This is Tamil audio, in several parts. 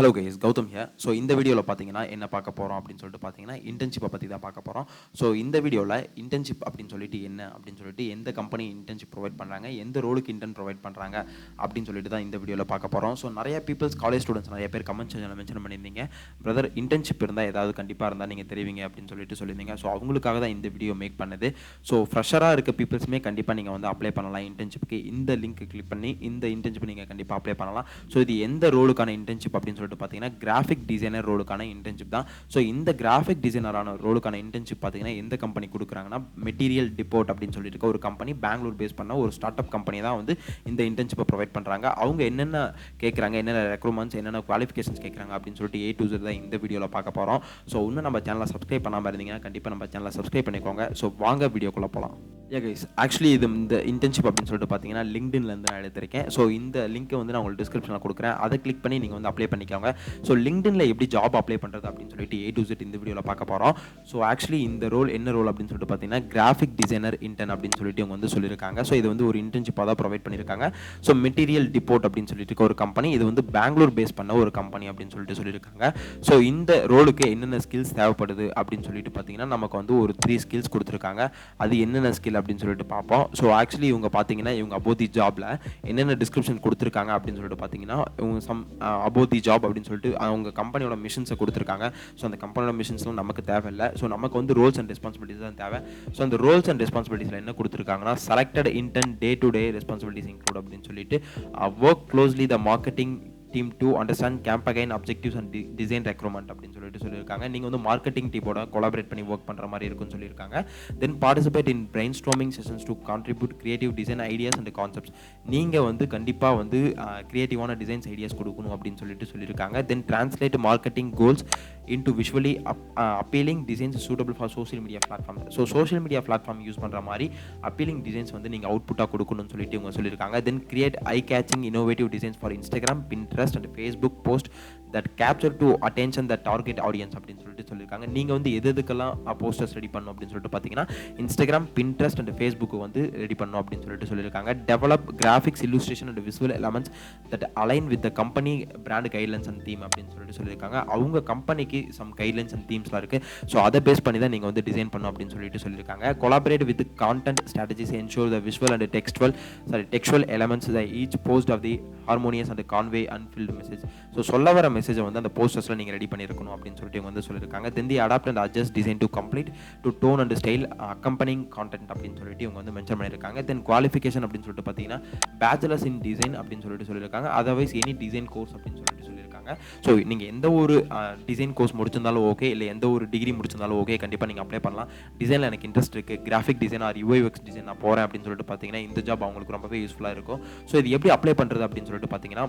Hello guys, Gautham here. So இந்த வீடியோவில் பார்த்தீங்கன்னா என்ன பார்க்க போகிறோம் அப்படின்னு சொல்லிட்டு பார்த்தீங்கன்னா இன்டர்ன்ஷிப்பை பற்றி தான் பார்க்க போகிறோம். ஸோ இந்த வீடியோவில் இன்டர்ன்ஷிப் அப்படின்னு சொல்லிட்டு என்ன அப்படின்னு சொல்லிட்டு எந்த கம்பெனி இன்டர்ன்ஷிப் ப்ரொவைட் பண்ணுறாங்க, எந்த ரோலுக்கு இன்டர்ன் ப்ரொவைட் பண்ணுறாங்க அப்படின்னு சொல்லிட்டு தான் இந்த வீடியோவில் பார்க்க போகிறோம். ஸோ நிறைய பீப்பிள்ஸ், காலேஜ் ஸ்டூடெண்ட்ஸ் நிறைய பேர் கமெண்ட் செக்ஷனில் மென்ஷன் பண்ணியிருந்தீங்க, பிரதர் இன்டர்ன்ஷிப் இருந்தால் ஏதாவது கண்டிப்பாக இருந்தால் நீங்கள் தெரிவிங்க அப்படின்னு சொல்லிட்டு சொல்லியிருந்தீங்க. ஸோ அவங்களுக்காக தான் இந்த வீடியோ மேக் பண்ணது. ஸோ ஃப்ரெஷராக இருக்க பீப்பிள்ஸுமே கண்டிப்பாக நீங்கள் வந்து அப்ளை பண்ணலாம் இன்டர்ன்ஷிப்புக்கு. இந்த லிங்க் கிளிக் பண்ணி இந்த இன்டர்ன்ஷிப் நீங்கள் கண்டிப்பாக அப்ளை பண்ணலாம். ஸோ இது எந்த ரோலுக்கான இன்டர்ன்ஷிப் அப்படின்னு சொல்லிட்டு பார்த்தீங்கன்னா கிராஃபிக் டிசைனர் ரோலுக்கான இன்டர்ன்ஷிப் தான். ஸோ இந்த கிராஃபிக் டிசைனரான ரோலுக்கான இன்டர்ன்ஷிப் பார்த்தீங்கன்னா எந்த கம்பெனி கொடுக்குறாங்கன்னா மெட்டீரியல் டிப்போர்ட் அப்படின்னு சொல்லிட்டு ஒரு கம்பெனி, பெங்களூர் பேஸ் பண்ண ஒரு ஸ்டார்ட் அப் கம்பெனி தான் வந்து இந்த இன்டர்ன்ஷிப்பை ப்ரொவைட் பண்ணுறாங்க. அவங்க என்னென்ன கேட்குறாங்க, என்னென்ன ரெக்ரூட்மெண்ட்ஸ், என்னென்ன குவாலிஃபிகேஷன்ஸ் கேட்குறாங்க அப்படின்னு சொல்லிட்டு A to Z தான் இந்த வீடியோவில் பார்க்க போகிறோம். ஸோ இன்னும் நம்ம சேனலை சப்ஸ்கிரைப் பண்ணாமல் இருந்தீங்கன்னா கண்டிப்பாக நம்ம சேனலை சப்ஸ்கிரைப் பண்ணிக்கோங்க. ஸோ வாங்க வீடியோக்குள்ளே போகலாம். கைஸ், ஆக்சுவலி இது இந்த இன்டர்ன்ஷிப் அப்படின்னு சொல்லிட்டு பார்த்தீங்கன்னா லிங்க்டின்லேருந்து நான் எடுத்திருக்கேன். ஸோ இந்த லிங்க்கை வந்து நான் உங்களுக்கு டிஸ்கிரிப்ஷனில் கொடுக்குறேன். அதை கிளிக் பண்ணி நீங்கள் வந்து அப்ளை பண்ணிக்கோங்க. ஸோ லிங்க்டின்ல எப்படி ஜாப் அப்ளை பண்ணுறது அப்படின்னு சொல்லிட்டு A to Z இந்த வீடியோவில் பார்க்க போகிறோம். ஸோ ஆக்சுவலி இந்த ரோல் என்ன ரோல் அப்படின்னு சொல்லிட்டு பார்த்தீங்கன்னா கிராஃபிக் டிசைனர் இன்டர்ன் அப்படின்னு சொல்லிட்டு இவங்க வந்து சொல்லியிருக்காங்க. ஸோ இது வந்து ஒரு இன்டர்ன்ஷிப்பாக தான் ப்ரொவைட் பண்ணியிருக்காங்க. ஸோ மெட்டீரியல் டிப்போர்ட் அப்படின்னு சொல்லிட்டு ஒரு கம்பெனி, இது வந்து பெங்களூர் பேஸ் பண்ண ஒரு கம்பெனி அப்படின்னு சொல்லிட்டு சொல்லியிருக்காங்க. ஸோ இந்த ரோலுக்கு என்னென்ன ஸ்கில்ஸ் தேவைப்படுது அப்படின்னு சொல்லிட்டு பார்த்தீங்கன்னா நமக்கு வந்து ஒரு 3 ஸ்கில்ஸ் கொடுத்துருக்காங்க. அது என்னென்ன ஸ்கில் அப்படின்னு சொல்லிட்டு பார்ப்போம். ஸோ ஆக்சுவலி இவங்க பார்த்தீங்கன்னா இவங்க அபோவ் தி ஜாப்ல என்னென்ன டிஸ்கிரிப்ஷன் கொடுத்துருக்காங்க அப்படின்னு சொல்லிட்டு பார்த்தீங்கன்னா இவங்க அபோவ் தி ஜாப் அப்படின்னு சொல்லிட்டு அவங்க கம்பெனியோட மிஷன்ஸை கொடுத்துருக்காங்க. ஸோ அந்த கம்பெனியோட மிஷன்ஸ்லாம் நமக்கு தேவையில்லை. ஸோ நமக்கு வந்து ரோல்ஸ் அண்ட் ரெஸ்பான்சிபிலிட்டிஸ் தான் தேவை. ஸோ அந்த ரோல்ஸ் அண்ட் ரெஸ்பான்சிபிலிட்டிஸில் என்ன கொடுத்துருக்காங்கன்னா selected intern day to day responsibilities include அப்படின்னு சொல்லிட்டு work closely the marketing team to understand campaign objectives and design recruitment அப்படின்னு சொல்லியிருக்காங்க. நீங்கள் வந்து மார்க்கெட்டிங் டீமோட கொலாபரேட் பண்ணி ஒர்க் பண்ணுற மாதிரி இருக்குன்னு சொல்லியிருக்காங்க. Then participate in brainstorming sessions to contribute creative design ideas and concepts. நீங்கள் வந்து கண்டிப்பாக வந்து கிரியேட்டிவான டிசைன்ஸ் ஐடியாஸ் கொடுக்கணும் அப்படின்னு சொல்லியிருக்காங்க. Then translate marketing goals into visually appealing designs suitable for social media platform. So social media platform use பண்ணுற மாதிரி அப்பீலிங் டிசைன்ஸ் வந்து நீங்கள் அவுட்புட்டாக கொடுக்கணும்னு சொல்லிட்டு இவங்க சொல்லியிருக்காங்க. தென் create I caching innovative designs for Instagram, Pinterest and Facebook post that capture to attention the target audience அப்படின்னு சொல்லியிருக்காங்க. நீங்கள் வந்து எதுக்கெல்லாம் போஸ்டர்ஸ் ரெடி பண்ணணும் அப்படின்னு சொல்லிட்டு பார்த்தீங்கன்னா இன்ஸ்டாகிராம், பின்ட்ரெஸ்ட் அண்ட் ஃபேஸ்புக்கு வந்து ரெடி பண்ணணும் அப்படின்னு சொல்லியிருக்காங்க. Develop graphics, illustration and visual elements that align with the company brand guidelines and theme அப்படின்னு சொல்லியிருக்காங்க. அவங்க கம்பெனிக்கு சம் கைட்லைன்ஸ் அண்ட் தீம்ஸ்லாம் இருக்குது. ஸோ அதை பேஸ் பண்ணி தான் நீங்கள் வந்து டிசைன் பண்ணணும் அப்படின்னு சொல்லியிருக்காங்க. Collaborate with content strategies ensure the visual and textual elements the each post of the harmonious and convey unified message. So சொல்ல வர மெசேஜை வந்து அந்த போஸ்டர்ஸில் நீங்கள் ரெடி பண்ணியிருக்கணும் அப்படின்னு சொல்லிட்டு இவங்க வந்து சொல்லியிருக்காங்க. Then the adapt and adjust design to complete to tone and style accompanying content அப்படின்னு சொல்லிட்டு இவங்க வந்து மென்ஷன் பண்ணியிருக்காங்க. தென் குவாலிஃபிகேஷன் அப்படின்னு சொல்லிட்டு பார்த்தீங்கன்னா பேச்சுலர்ஸ் இன் டிசைன் அப்படின்னு சொல்லியிருக்காங்க. அதர்வைஸ் எனி டிசைன் கோர்ஸ் அப்படின்னு சொல்லியிருக்காங்க. ஸோ நீங்கள் எந்த ஒரு டிசைன் கோர்ஸ் முடிச்சிருந்தாலும் ஓகே, இல்லை எந்த ஒரு டிகிரி முடிச்சிருந்தாலும் ஓகே, கண்டிப்பாக நீங்கள் அப்ளை பண்ணலாம். டிசைனில் எனக்கு இன்ட்ரெஸ்ட் இருக்குது, graphic design R UIUX design நான் போகிறேன் அப்படின்னு சொல்லிட்டு பார்த்தீங்கன்னா இந்த ஜாப் அவங்களுக்கு ரொம்பவே யூஸ்ஃபுல்லாக இருக்கும். ஸோ இது எப்படி அப்ளை பண்ணுறது அப்படின்னு சொல்லிட்டு பார்த்தீங்கன்னா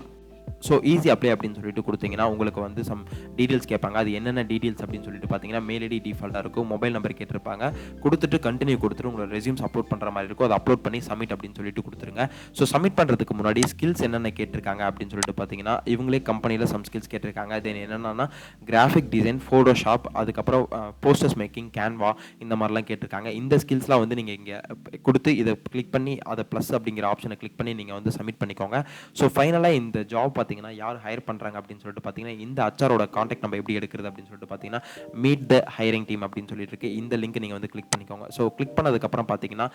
ஸோ ஈஸி அப்ளை அப்படின்னு சொல்லிட்டு கொடுத்தீங்கன்னா உங்களுக்கு வந்து சம் டீட்டெயில்ஸ் கேட்பாங்க. அது என்னென்ன டீட்டெயில்ஸ் அப்படின்னு சொல்லிட்டு பார்த்தீங்கன்னா மெயில் ஐடி டிஃபால்ட்டாக இருக்கும், மொபைல் நம்பர் கேட்டிருப்பாங்க. கொடுத்துட்டு கண்டினியூ கொடுத்துட்டு உங்களோட ரெஸ்யூம்ஸ் அப்லோட் பண்ணுற மாதிரி இருக்கும். அதை அப்லோட் பண்ணி சப்மிட் அப்படின்னு சொல்லிட்டு கொடுத்துருங்க. ஸோ சப்மிட் பண்ணுறதுக்கு முன்னாடி ஸ்கில்ஸ் என்னென்ன கேட்டிருக்காங்க அப்படின்னு சொல்லிட்டு பார்த்தீங்கன்னா இவங்களே கம்பெனியில் சம் ஸ்கில்ஸ் கேட்டிருக்காங்க. தென் என்னென்னா கிராஃபிக் டிசைன், ஃபோட்டோஷாப், அதுக்கப்புறம் போஸ்டர்ஸ் மேக்கிங், கேன்வா, இந்த மாதிரிலாம் கேட்டிருக்காங்க. இந்த ஸ்கில்ஸ்லாம் வந்து நீங்கள் இங்கே கொடுத்து இதை கிளிக் பண்ணி அதை ப்ளஸ் அப்படிங்கிற ஆப்ஷனை கிளிக் பண்ணி நீங்கள் வந்து சப்மிட் பண்ணிக்கோங்க. ஸோ ஃபைனலாக இந்த ஜாப் பார்த்தீங்கன்னா யார் ஹையர் பண்ணுறாங்க அப்படின்னு சொல்லிட்டு பார்த்தீங்கன்னா இந்த அச்சாரோட கான்டாக்ட் நம்ம எப்படி எடுக்கிறது அப்படின்னு சொல்லிட்டு பார்த்தீங்கன்னா மீட் த ஹையரிங் டீம் அப்படின்னு சொல்லிட்டு இருக்கு. இந்த லிங்க் நீங்கள் வந்து கிளிக் பண்ணிக்கோங்க. ஸோ கிளிக் பண்ணதுக்கப்புறம் பார்த்தீங்கன்னா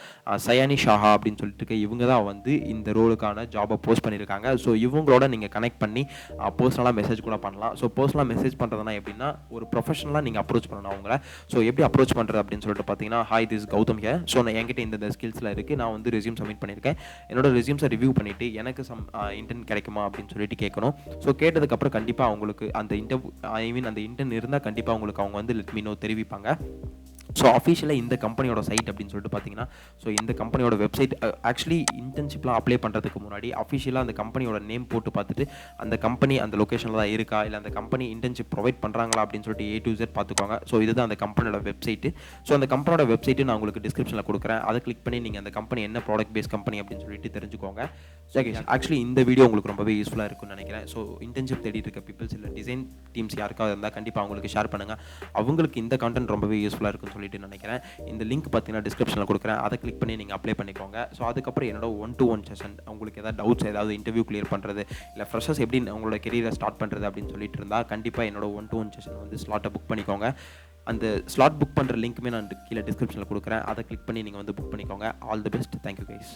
சயானி ஷாஹா அப்படின்னு சொல்லிட்டு இருக்கு. இவங்க தான் வந்து இந்த ரோலுக்கான ஜாபை போஸ்ட் பண்ணியிருக்காங்க. ஸோ இவங்களோட நீங்கள் கனெக்ட் பண்ணி பர்சனலாக மெசேஜ் கூட பண்ணலாம். ஸோ பர்சனலாக மெசேஜ் பண்ணுறதுனா எப்படின்னா ஒரு ப்ரொஃபஷனலாக நீங்கள் அப்ரோச் பண்ணணும் அவங்கள. ஸோ எப்படி அப்ரோச் பண்ணுறது அப்படின்னு சொல்லிட்டு பார்த்தீங்கன்னா hi this Gautham here. So நான் என்கிட்ட இந்த ஸ்கில்ஸில் இருக்குது, நான் வந்து ரெஸ்யூம் சப்மிட் பண்ணியிருக்கேன், என்னோட ரெஸ்யூம்ஸை ரிவ்யூ பண்ணிவிட்டு எனக்கு சம் இன்டர்ன் கிடைக்குமா அப்படின்னு சொல்லிட்டு கேட்கணும். ஸோ கேட்டதுக்கப்புறம் கண்டிப்பாக அவங்களுக்கு அந்த அந்த இன்டர்ன் இருந்தால் கண்டிப்பாக அவங்களுக்கு அவங்க வந்து லெட் மீ நோ தெரிவிப்பாங்க. ஸோ அஃபிஷியலாக இந்த கம்பெனியோட சைட் அப்படின்னு சொல்லிட்டு பார்த்தீங்கன்னா ஸோ இந்த கம்பெனியோட வெப்சைட் ஆக்சுவலி இன்டர்ன்ஷிப்லாம் அப்ளை பண்ணுறதுக்கு முன்னாடி அஃபிஷியலாக அந்த கம்பெனியோட நேம் போட்டு பார்த்துட்டு அந்த கம்பெனி அந்த லொக்கேஷனில் தான் இருக்கா, இல்லை அந்த கம்பெனி இன்டர்ன்ஷிப் ப்ரொவைட் பண்ணுறாங்களா அப்படின்னு சொல்லிட்டு A to Z பார்த்துக்கோங்க. ஸோ இதுதான் அந்த கம்பெனியோட வெப்சைட்டு. ஸோ அந்த கம்பெனியோட வெப்சைட்டு நான் உங்களுக்கு டிஸ்கிரிப்ஷனில் கொடுக்குறேன். அதை கிளிக் பண்ணி நீங்கள் அந்த கம்பெனி என்ன ப்ராடக்ட் பேஸ் கம்பெனி அப்படின்னு சொல்லிட்டு தெரிஞ்சுக்கோங்க. ஆக்சுவலி இந்த வீடியோ உங்களுக்கு ரொம்பவே யூஸ்ஃபுல்லாக இருக்கும்னு நினைக்கிறேன். ஸோ இன்டர்ன்ஷிப் தேடிட்டு இருக்க பீப்பிள்ஸ் இல்லை டிசைன் டீம்ஸ் யாருக்காவது இருந்தால் கண்டிப்பாக அவங்களுக்கு ஷேர் பண்ணுங்கள். அவங்களுக்கு இந்த கான்டென்ட் ரொம்பவே யூஸ்ஃபுல்லாக இருக்குன்னு சொல்லிட்டு நினைக்கிறேன். இந்த லிங்க் பார்த்தீங்கன்னா டிஸ்கிரிப்ஷனில் கொடுக்குறேன். அதை கிளிக் பண்ணி நீங்கள் அப்ளை பண்ணிக்கோங்க. ஸோ அதுக்கப்புறம் என்னோட 1-to-1 செஷன், உங்களுக்கு ஏதாவது டவுட்ஸ், ஏதாவது இன்டர்வியூ கிளியர் பண்ணுறது, இல்லை ஃப்ரெஷர்ஸ் எப்படி உங்களோட கெரியரை ஸ்டார்ட் பண்ணுறது அப்படின்னு சொல்லிட்டு இருந்தால் கண்டிப்பாக என்னோட 1-to-1 செஷன் வந்து ஸ்லாட்டை புக் பண்ணிக்கோங்க. அந்த ஸ்லாட் புக் பண்ணுற லிங்க்குமே நான் கீழே டிஸ்கிரிப்ஷனில் கொடுக்குறேன். அதை கிளிக் பண்ணி நீங்கள் வந்து புக் பண்ணிக்கோங்க. All the best. Thank you guys.